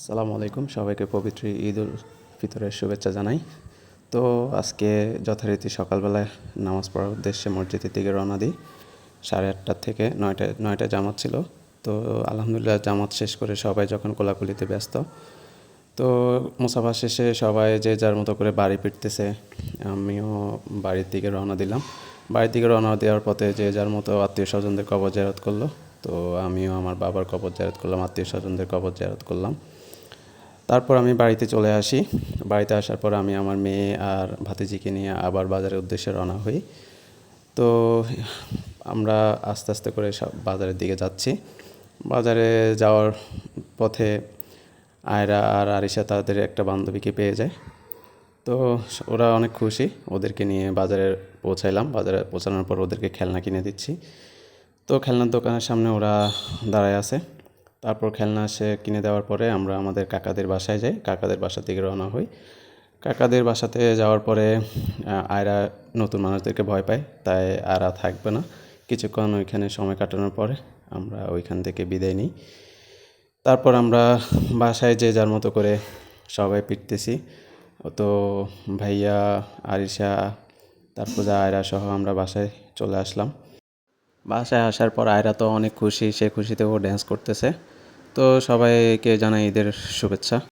আসসালামু আলাইকুম, সবাইকে পবিত্র ঈদ উল ফিতরের শুভেচ্ছা জানাই। তো আজকে যথারীতি সকালবেলায় নামাজ পড়ার উদ্দেশ্যে মসজিদের দিকে রওনা দিই। 8:30 থেকে 9টায় জামাত ছিল। তো আলহামদুলিল্লাহ জামাত শেষ করে সবাই যখন কোলাকুলিতে ব্যস্ত, তো মুসাফা শেষে সবাই যে যার মতো করে বাড়ি ফিরতেছে। আমিও বাড়ির দিকে রওনা দিলাম। বাড়ির দিকে রওনা দেওয়ার পথে যে যার মতো আত্মীয় স্বজনদের কবর জিয়ারত করলো। তো আমিও আমার বাবার কবর জিয়ারত করলাম, আত্মীয় স্বজনদের কবর জিয়ারত করলাম। তারপর আমি বাড়িতে চলে আসি। বাড়িতে আসার পর আমি আমার মেয়ে আর ভাতিজিকে নিয়ে আবার বাজারের উদ্দেশ্যে রওনা হই। তো আমরা আস্তে আস্তে করে সব বাজারের দিকে যাচ্ছি। বাজারে যাওয়ার পথে আয়রা আর আরিশা তাদের একটা বান্ধবীকে পেয়ে যায়। তো ওরা অনেক খুশি, ওদেরকে নিয়ে বাজারে পৌঁছাইলাম। বাজারে পৌঁছানোর পর ওদেরকে খেলনা কিনে দিচ্ছি। তো খেলনার দোকানের সামনে ওরা দাঁড়ায় আছে। তারপর খেলনা সে কিনে দেওয়ার পরে আমরা আমাদের কাকাদের বাসায় যাই, কাকাদের বাসা থেকে রওনা হই। কাকাদের বাসাতে যাওয়ার পরে আয়রা নতুন মানুষদেরকে ভয় পায়, তাই আর থাকবে না। কিছুক্ষণ ওইখানে সময় কাটানোর পরে আমরা ওইখান থেকে বিদায় নিই। তারপর আমরা বাসায় যে যার মতো করে সবাই ফিরতেছি। তো ভাইয়া, আরিশা, তারপর আয়রা সহ আমরা বাসায় চলে আসলাম। বাসায় আসার পর আয়রা তো অনেক খুশি, সে খুশিতে ও ড্যান্স করতেছে। তো সবাইকে জানাই ঈদের শুভেচ্ছা।